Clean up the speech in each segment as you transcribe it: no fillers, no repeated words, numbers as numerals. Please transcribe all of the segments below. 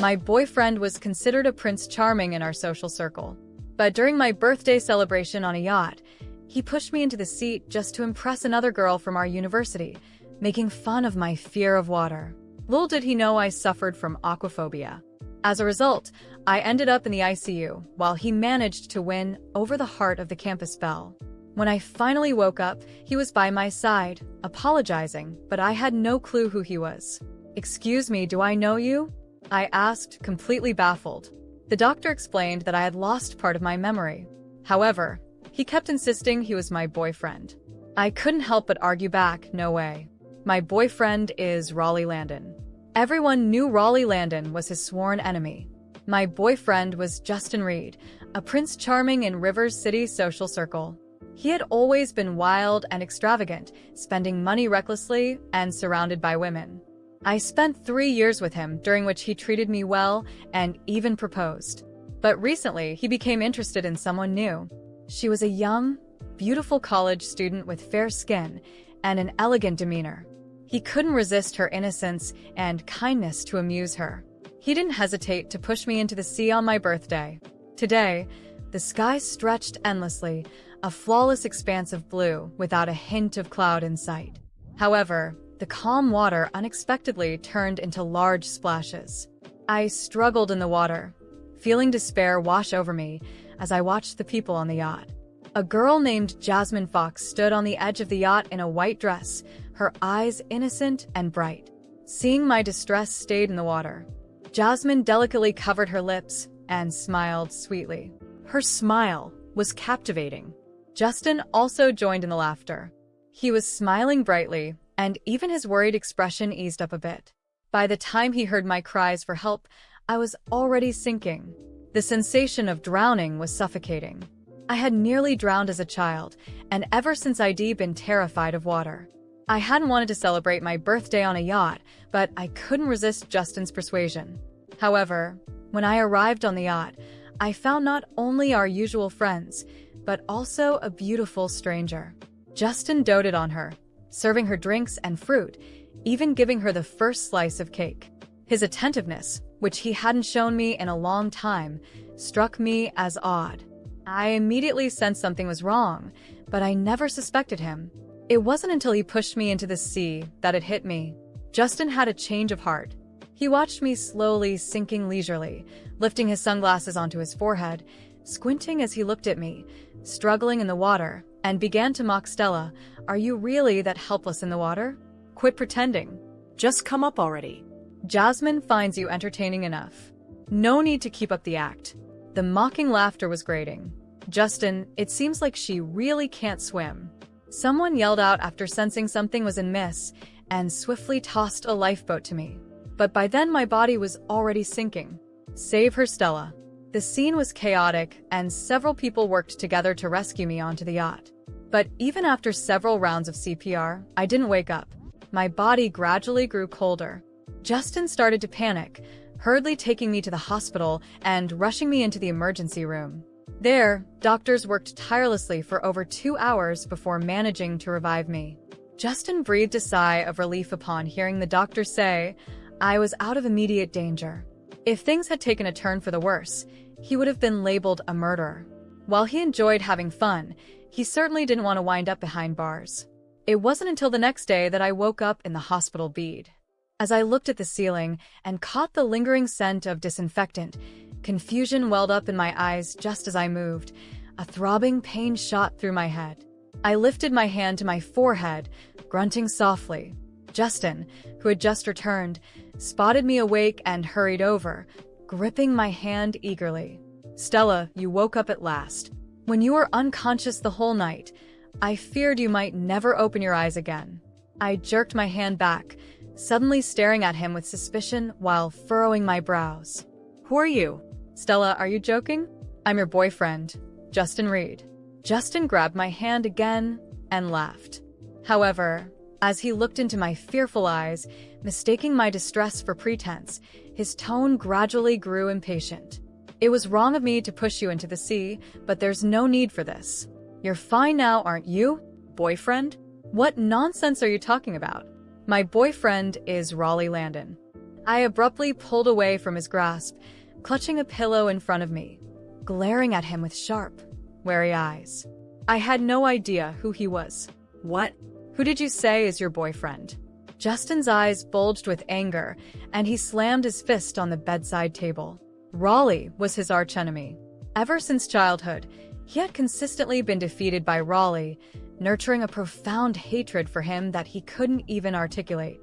My boyfriend was considered a Prince Charming in our social circle. But during my birthday celebration on a yacht, he pushed me into the seat just to impress another girl from our university, making fun of my fear of water. Little did he know I suffered from aquaphobia. As a result, I ended up in the ICU, while he managed to win over the heart of the campus belle. When I finally woke up, he was by my side, apologizing, but I had no clue who he was. "Excuse me, do I know you?" I asked, completely baffled. The doctor explained that I had lost part of my memory. However, he kept insisting he was my boyfriend. I couldn't help but argue back, "No way. My boyfriend is Raleigh Landon." Everyone knew Raleigh Landon was his sworn enemy. My boyfriend was Justin Reed, a Prince Charming in Rivers City social circle. He had always been wild and extravagant, spending money recklessly and surrounded by women. I spent 3 years with him, during which he treated me well and even proposed. But recently, he became interested in someone new. She was a young, beautiful college student with fair skin and an elegant demeanor. He couldn't resist her innocence and kindness to amuse her. He didn't hesitate to push me into the sea on my birthday. Today, the sky stretched endlessly, a flawless expanse of blue without a hint of cloud in sight. However, the calm water unexpectedly turned into large splashes. I struggled in the water, feeling despair wash over me as I watched the people on the yacht. A girl named Jasmine Fox stood on the edge of the yacht in a white dress, her eyes innocent and bright. Seeing my distress stayed in the water. Jasmine delicately covered her lips and smiled sweetly. Her smile was captivating. Justin also joined in the laughter. He was smiling brightly, and even his worried expression eased up a bit. By the time he heard my cries for help, I was already sinking. The sensation of drowning was suffocating. I had nearly drowned as a child, and ever since I'd been terrified of water. I hadn't wanted to celebrate my birthday on a yacht, but I couldn't resist Justin's persuasion. However, when I arrived on the yacht, I found not only our usual friends, but also a beautiful stranger. Justin doted on her, serving her drinks and fruit, even giving her the first slice of cake. His attentiveness, which he hadn't shown me in a long time, struck me as odd. I immediately sensed something was wrong, but I never suspected him. It wasn't until he pushed me into the sea that it hit me. Justin had a change of heart. He watched me slowly sinking leisurely, lifting his sunglasses onto his forehead, squinting as he looked at me, struggling in the water, and began to mock. "Stella, are you really that helpless in the water? Quit pretending. Just come up already. Jasmine finds you entertaining enough. No need to keep up the act." The mocking laughter was grating. "Justin, it seems like she really can't swim." Someone yelled out after sensing something was amiss and swiftly tossed a lifeboat to me. But by then my body was already sinking. "Save her, Stella." The scene was chaotic, and several people worked together to rescue me onto the yacht. But even after several rounds of CPR, I didn't wake up. My body gradually grew colder. Justin started to panic, hurriedly taking me to the hospital and rushing me into the emergency room. There, doctors worked tirelessly for over 2 hours before managing to revive me. Justin breathed a sigh of relief upon hearing the doctor say I was out of immediate danger. If things had taken a turn for the worse, he would have been labeled a murderer. While he enjoyed having fun, he certainly didn't want to wind up behind bars. It wasn't until the next day that I woke up in the hospital bed. As I looked at the ceiling and caught the lingering scent of disinfectant, confusion welled up in my eyes just as I moved. A throbbing pain shot through my head. I lifted my hand to my forehead, grunting softly. Justin, who had just returned, spotted me awake and hurried over, gripping my hand eagerly. "Stella, you woke up at last. When you were unconscious the whole night, I feared you might never open your eyes again." I jerked my hand back, suddenly staring at him with suspicion while furrowing my brows. "Who are you?" "Stella, are you joking? I'm your boyfriend, Justin Reed." Justin grabbed my hand again and laughed. However, as he looked into my fearful eyes, mistaking my distress for pretense, his tone gradually grew impatient. "It was wrong of me to push you into the sea, but there's no need for this. You're fine now, aren't you? Boyfriend? What nonsense are you talking about? My boyfriend is Raleigh Landon." I abruptly pulled away from his grasp, clutching a pillow in front of me, glaring at him with sharp, wary eyes. I had no idea who he was. What? Who did you say is your boyfriend? Justin's eyes bulged with anger, and he slammed his fist on the bedside table. Raleigh was his archenemy. Ever since childhood, he had consistently been defeated by Raleigh, nurturing a profound hatred for him that he couldn't even articulate.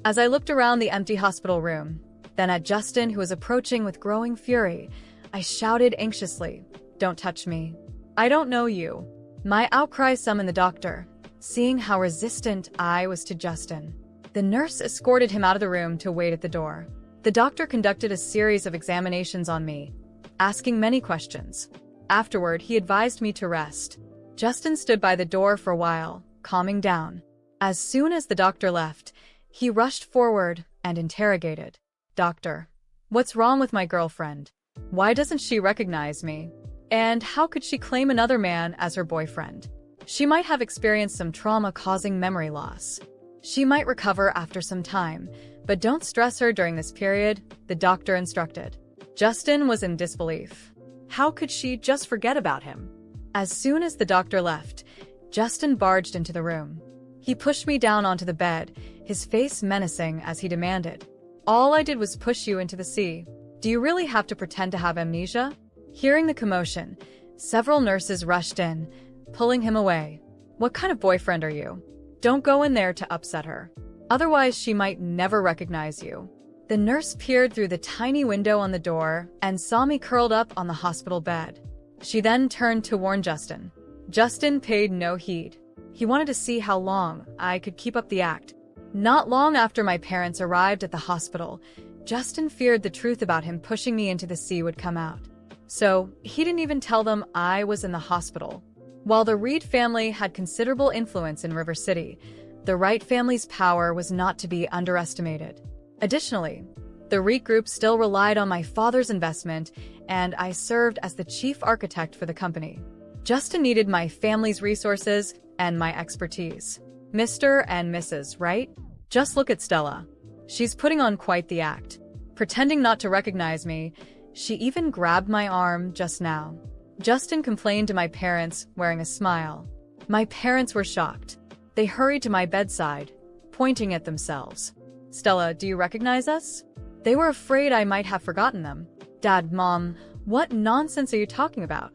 As I looked around the empty hospital room, then at Justin, who was approaching with growing fury, I shouted anxiously, "Don't touch me. I don't know you." My outcry summoned the doctor, seeing how resistant I was to Justin. The nurse escorted him out of the room to wait at the door. The doctor conducted a series of examinations on me, asking many questions. Afterward, he advised me to rest. Justin stood by the door for a while, calming down. As soon as the doctor left, he rushed forward and interrogated. "Doctor, what's wrong with my girlfriend? Why doesn't she recognize me? And how could she claim another man as her boyfriend? She might have experienced some trauma causing memory loss. She might recover after some time, but don't stress her during this period," the doctor instructed. Justin was in disbelief. How could she just forget about him? As soon as the doctor left, Justin barged into the room. He pushed me down onto the bed, his face menacing as he demanded, "All I did was push you into the sea. Do you really have to pretend to have amnesia?" Hearing the commotion, several nurses rushed in, pulling him away. "What kind of boyfriend are you? Don't go in there to upset her. Otherwise, she might never recognize you." The nurse peered through the tiny window on the door and saw me curled up on the hospital bed. She then turned to warn Justin. Justin paid no heed. He wanted to see how long I could keep up the act. Not long after my parents arrived at the hospital, Justin feared the truth about him pushing me into the sea would come out. So, he didn't even tell them I was in the hospital. While the Reed family had considerable influence in River City, the Wright family's power was not to be underestimated. Additionally, the Reed group still relied on my father's investment, and I served as the chief architect for the company. Justin needed my family's resources and my expertise. Mr. and Mrs. Wright? Just look at Stella. She's putting on quite the act. Pretending not to recognize me, she even grabbed my arm just now. Justin complained to my parents, wearing a smile. My parents were shocked. They hurried to my bedside, pointing at themselves. "Stella, do you recognize us?" They were afraid I might have forgotten them. "Dad, Mom, what nonsense are you talking about?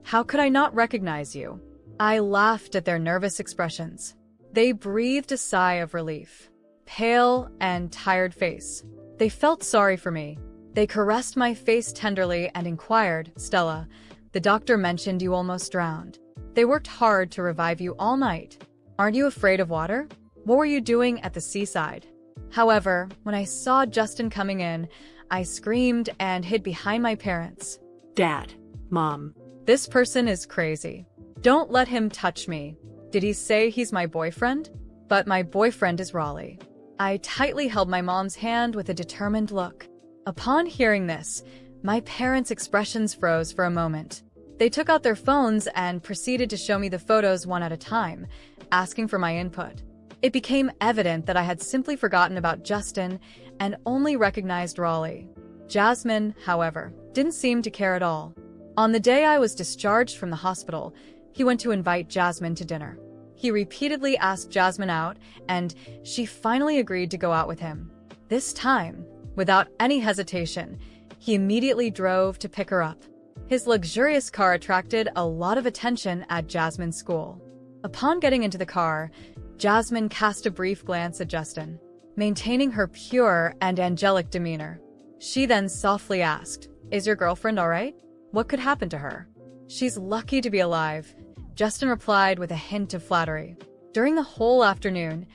How could I not recognize you?" I laughed at their nervous expressions. They breathed a sigh of relief. Pale and tired face. They felt sorry for me. They caressed my face tenderly and inquired, "Stella, the doctor mentioned you almost drowned. They worked hard to revive you all night. Aren't you afraid of water? What were you doing at the seaside?" However, when I saw Justin coming in, I screamed and hid behind my parents. "Dad, Mom. This person is crazy. Don't let him touch me. Did he say he's my boyfriend? But my boyfriend is Raleigh." I tightly held my mom's hand with a determined look. Upon hearing this, my parents' expressions froze for a moment. They took out their phones and proceeded to show me the photos one at a time, asking for my input. It became evident that I had simply forgotten about Justin and only recognized Raleigh. Jasmine, however, didn't seem to care at all. On the day I was discharged from the hospital, he went to invite Jasmine to dinner. He repeatedly asked Jasmine out, and she finally agreed to go out with him. This time, without any hesitation, he immediately drove to pick her up. His luxurious car attracted a lot of attention at Jasmine's school. Upon getting into the car, Jasmine cast a brief glance at Justin, maintaining her pure and angelic demeanor. She then softly asked, "Is your girlfriend all right? What could happen to her?" "She's lucky to be alive," Justin replied with a hint of flattery. During the whole afternoon,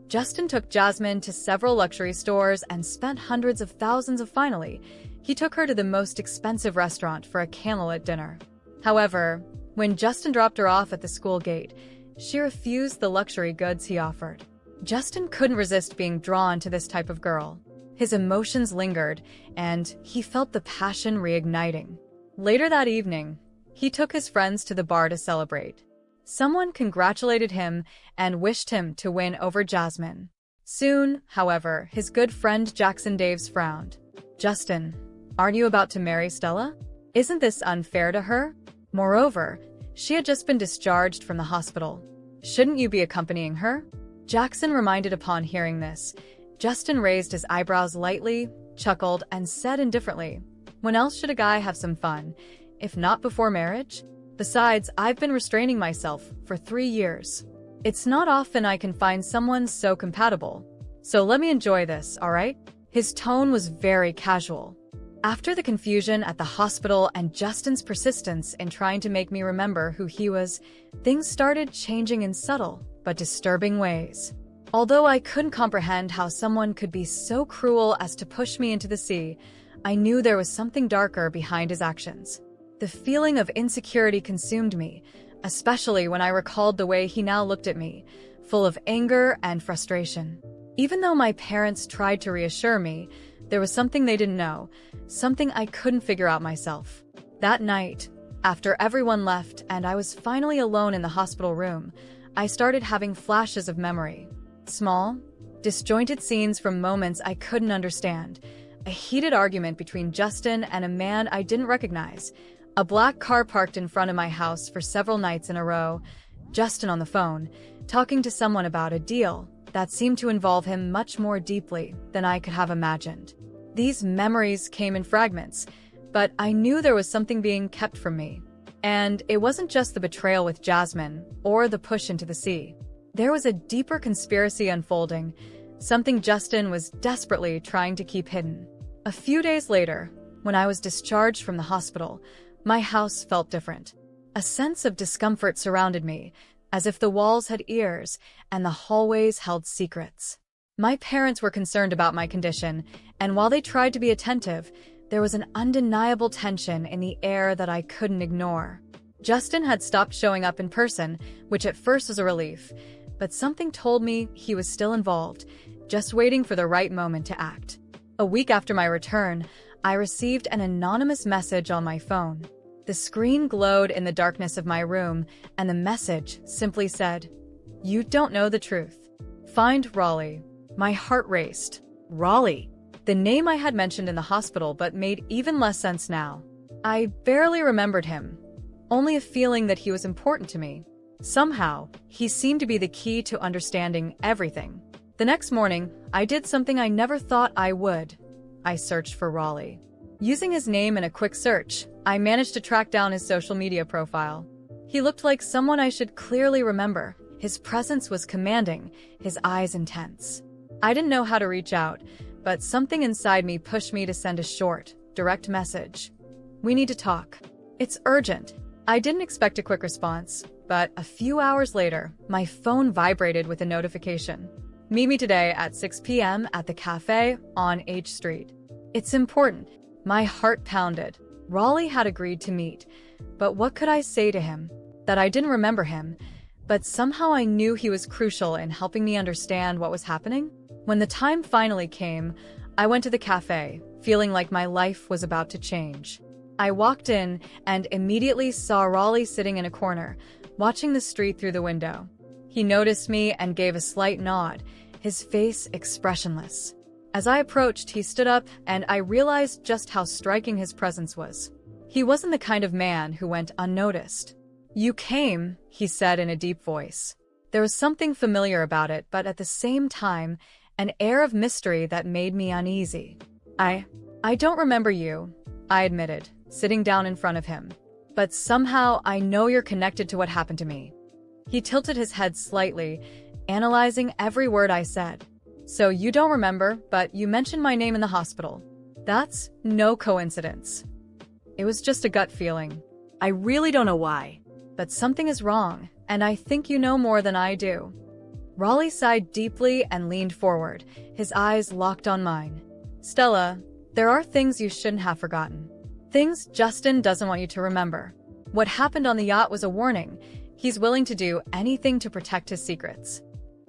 Justin took Jasmine to several luxury stores and spent hundreds of thousands. Finally, he took her to the most expensive restaurant for a candlelit dinner. However, when Justin dropped her off at the school gate, she refused the luxury goods he offered. Justin couldn't resist being drawn to this type of girl. His emotions lingered, and he felt the passion reigniting. Later that evening, he took his friends to the bar to celebrate. Someone congratulated him and wished him to win over Jasmine. Soon, however, his good friend Jackson Daves frowned. "Justin, aren't you about to marry Stella? Isn't this unfair to her? Moreover, she had just been discharged from the hospital. Shouldn't you be accompanying her?" Jackson reminded upon hearing this. Justin raised his eyebrows lightly, chuckled, and said indifferently, "When else should a guy have some fun, if not before marriage? Besides, I've been restraining myself for 3 years. It's not often I can find someone so compatible. So let me enjoy this, all right?" His tone was very casual. After the confusion at the hospital and Justin's persistence in trying to make me remember who he was, things started changing in subtle but disturbing ways. Although I couldn't comprehend how someone could be so cruel as to push me into the sea, I knew there was something darker behind his actions. The feeling of insecurity consumed me, especially when I recalled the way he now looked at me, full of anger and frustration. Even though my parents tried to reassure me, there was something they didn't know, something I couldn't figure out myself. That night, after everyone left and I was finally alone in the hospital room, I started having flashes of memory. Small, disjointed scenes from moments I couldn't understand. A heated argument between Justin and a man I didn't recognize. A black car parked in front of my house for several nights in a row. Justin on the phone, talking to someone about a deal that seemed to involve him much more deeply than I could have imagined. These memories came in fragments, but I knew there was something being kept from me. And it wasn't just the betrayal with Jasmine or the push into the sea. There was a deeper conspiracy unfolding, something Justin was desperately trying to keep hidden. A few days later, when I was discharged from the hospital, my house felt different. A sense of discomfort surrounded me, as if the walls had ears and the hallways held secrets. My parents were concerned about my condition, and while they tried to be attentive, there was an undeniable tension in the air that I couldn't ignore. Justin had stopped showing up in person, which at first was a relief, but something told me he was still involved, just waiting for the right moment to act. A week after my return, I received an anonymous message on my phone. The screen glowed in the darkness of my room, and the message simply said, "You don't know the truth. Find Raleigh." My heart raced. Raleigh. The name I had mentioned in the hospital but made even less sense now. I barely remembered him, only a feeling that he was important to me. Somehow, he seemed to be the key to understanding everything. The next morning, I did something I never thought I would. I searched for Raleigh. Using his name in a quick search, I managed to track down his social media profile. He looked like someone I should clearly remember. His presence was commanding, his eyes intense. I didn't know how to reach out, but something inside me pushed me to send a short, direct message. "We need to talk. It's urgent." I didn't expect a quick response, but a few hours later, my phone vibrated with a notification. "Meet me today at 6 p.m. at the cafe on H Street. It's important." My heart pounded. Raleigh had agreed to meet, but what could I say to him? That I didn't remember him, but somehow I knew he was crucial in helping me understand what was happening? When the time finally came, I went to the cafe, feeling like my life was about to change. I walked in and immediately saw Raleigh sitting in a corner, watching the street through the window. He noticed me and gave a slight nod, his face expressionless. As I approached, he stood up, and I realized just how striking his presence was. He wasn't the kind of man who went unnoticed. "You came," he said in a deep voice. There was something familiar about it, but at the same time, an air of mystery that made me uneasy. I don't remember you," I admitted, sitting down in front of him. "But somehow I know you're connected to what happened to me." He tilted his head slightly, analyzing every word I said. "So you don't remember, but you mentioned my name in the hospital. That's no coincidence. It was just a gut feeling. I really don't know why. But something is wrong, and I think you know more than I do." Raleigh sighed deeply and leaned forward, his eyes locked on mine. "Stella, there are things you shouldn't have forgotten. Things Justin doesn't want you to remember. What happened on the yacht was a warning. He's willing to do anything to protect his secrets."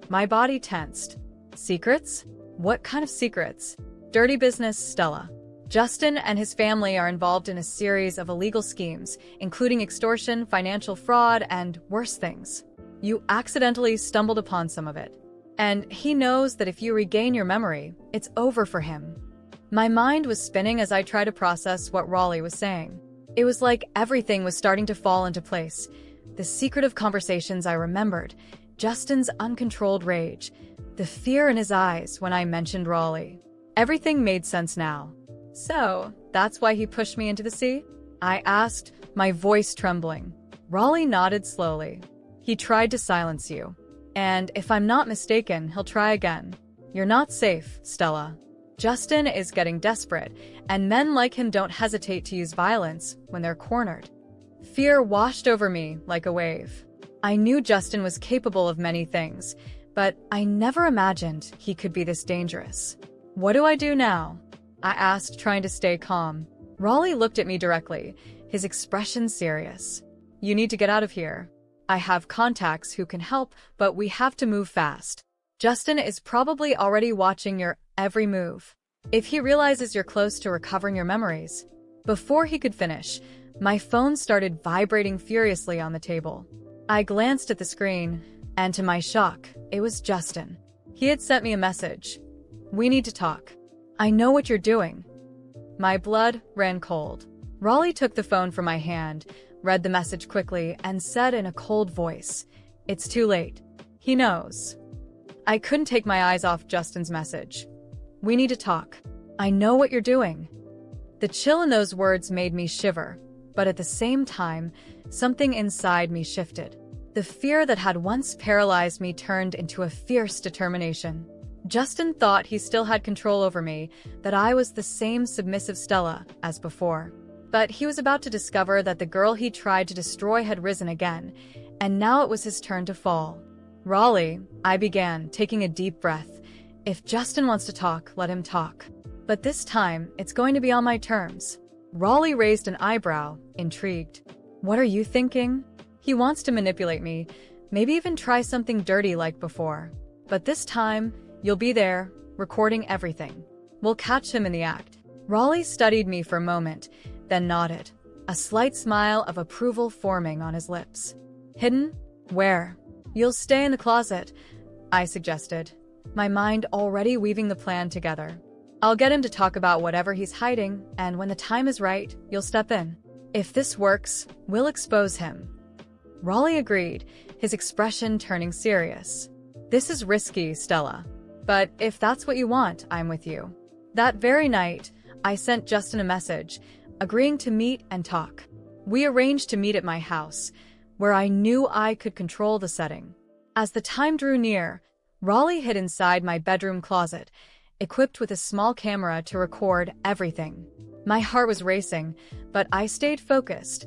My body tensed. Secrets? What kind of secrets? Dirty business, Stella. Justin and his family are involved in a series of illegal schemes, including extortion, financial fraud, and worse things. You accidentally stumbled upon some of it. And he knows that if you regain your memory, it's over for him. My mind was spinning as I tried to process what Raleigh was saying. It was like everything was starting to fall into place. The secretive conversations I remembered, Justin's uncontrolled rage, the fear in his eyes when I mentioned Raleigh. Everything made sense now. So, that's why he pushed me into the sea? I asked, my voice trembling. Raleigh nodded slowly. He tried to silence you. And if I'm not mistaken, he'll try again. You're not safe, Stella. Justin is getting desperate, and men like him don't hesitate to use violence when they're cornered. Fear washed over me like a wave. I knew Justin was capable of many things, but I never imagined he could be this dangerous. What do I do now? I asked, trying to stay calm. Raleigh looked at me directly, his expression serious. You need to get out of here. I have contacts who can help, but we have to move fast. Justin is probably already watching your every move. If he realizes you're close to recovering your memories. Before he could finish, my phone started vibrating furiously on the table. I glanced at the screen, and to my shock, it was Justin. He had sent me a message. We need to talk. I know what you're doing. My blood ran cold. Raleigh took the phone from my hand, read the message quickly, and said in a cold voice, "It's too late. He knows." I couldn't take my eyes off Justin's message. We need to talk. I know what you're doing. The chill in those words made me shiver, but at the same time, something inside me shifted. The fear that had once paralyzed me turned into a fierce determination. Justin thought he still had control over me, that I was the same submissive Stella as before. But he was about to discover that the girl he tried to destroy had risen again, and now it was his turn to fall. Raleigh, I began, taking a deep breath. If Justin wants to talk, let him talk. But this time, it's going to be on my terms. Raleigh raised an eyebrow, intrigued. What are you thinking? He wants to manipulate me, maybe even try something dirty like before. But this time, you'll be there, recording everything. We'll catch him in the act. Raleigh studied me for a moment, then nodded, a slight smile of approval forming on his lips. Hidden? Where? You'll stay in the closet, I suggested, my mind already weaving the plan together. I'll get him to talk about whatever he's hiding, and when the time is right, you'll step in. If this works, we'll expose him. Raleigh agreed, his expression turning serious. This is risky, Stella. But if that's what you want, I'm with you. That very night, I sent Justin a message, agreeing to meet and talk. We arranged to meet at my house, where I knew I could control the setting. As the time drew near, Raleigh hid inside my bedroom closet, equipped with a small camera to record everything. My heart was racing, but I stayed focused.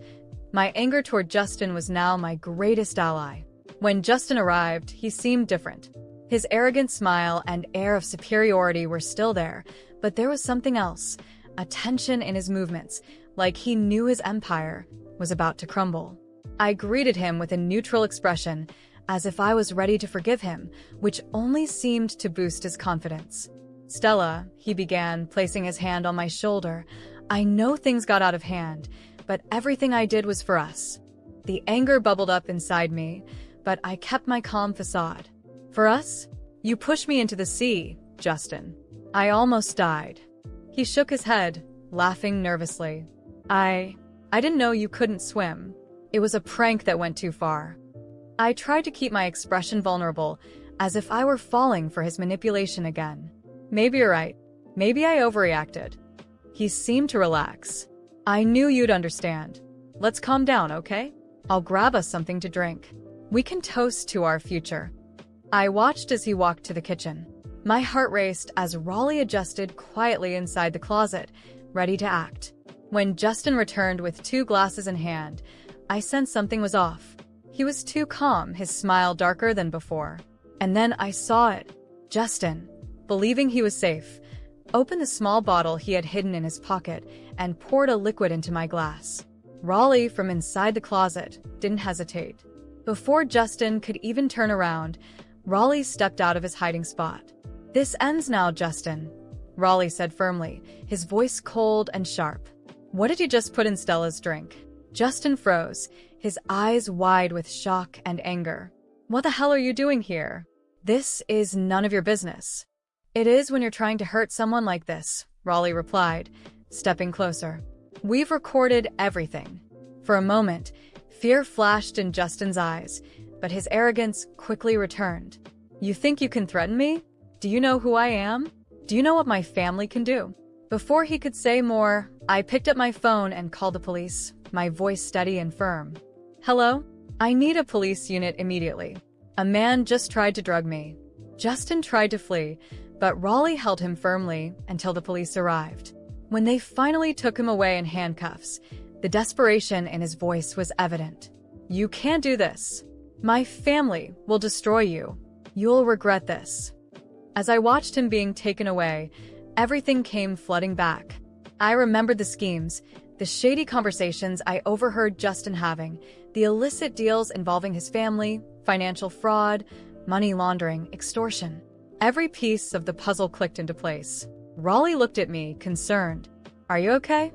My anger toward Justin was now my greatest ally. When Justin arrived, he seemed different. His arrogant smile and air of superiority were still there, but there was something else, a tension in his movements, like he knew his empire was about to crumble. I greeted him with a neutral expression, as if I was ready to forgive him, which only seemed to boost his confidence. Stella, he began, placing his hand on my shoulder. I know things got out of hand, but everything I did was for us. The anger bubbled up inside me, but I kept my calm facade. For us? You pushed me into the sea, Justin. I almost died. He shook his head, laughing nervously. I didn't know you couldn't swim. It was a prank that went too far. I tried to keep my expression vulnerable, as if I were falling for his manipulation again. Maybe you're right. Maybe I overreacted. He seemed to relax. I knew you'd understand. Let's calm down, okay? I'll grab us something to drink. We can toast to our future. I watched as he walked to the kitchen. My heart raced as Raleigh adjusted quietly inside the closet, ready to act. When Justin returned with 2 glasses in hand, I sensed something was off. He was too calm, his smile darker than before. And then I saw it. Justin, believing he was safe, opened the small bottle he had hidden in his pocket and poured a liquid into my glass. Raleigh, from inside the closet, didn't hesitate. Before Justin could even turn around, Raleigh stepped out of his hiding spot. This ends now, Justin, Raleigh said firmly, his voice cold and sharp. What did you just put in Stella's drink? Justin froze, his eyes wide with shock and anger. What the hell are you doing here? This is none of your business. It is when you're trying to hurt someone like this, Raleigh replied, stepping closer. We've recorded everything. For a moment, fear flashed in Justin's eyes, but his arrogance quickly returned. You think you can threaten me? Do you know who I am? Do you know what my family can do? Before he could say more, I picked up my phone and called the police, my voice steady and firm. Hello? I need a police unit immediately. A man just tried to drug me. Justin tried to flee, but Raleigh held him firmly until the police arrived. When they finally took him away in handcuffs, the desperation in his voice was evident. You can't do this. My family will destroy you. You'll regret this. As I watched him being taken away, everything came flooding back. I remembered the schemes, the shady conversations I overheard Justin having, the illicit deals involving his family, financial fraud, money laundering, extortion. Every piece of the puzzle clicked into place. Raleigh looked at me, concerned. Are you okay?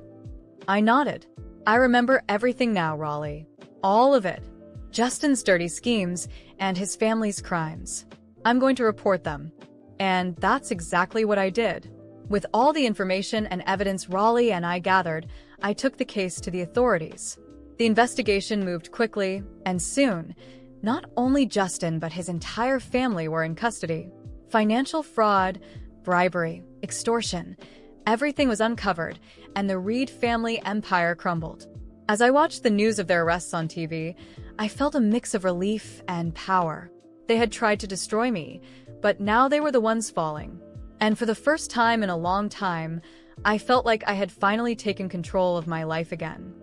I nodded. I remember everything now, Raleigh. All of it. Justin's dirty schemes and his family's crimes. I'm going to report them. And that's exactly what I did. With all the information and evidence Raleigh and I gathered, I took the case to the authorities. The investigation moved quickly, and soon, not only Justin but his entire family were in custody. Financial fraud, bribery, extortion, everything was uncovered, and the Reed family empire crumbled. As I watched the news of their arrests on TV, I felt a mix of relief and power. They had tried to destroy me, but now they were the ones falling. And for the first time in a long time, I felt like I had finally taken control of my life again.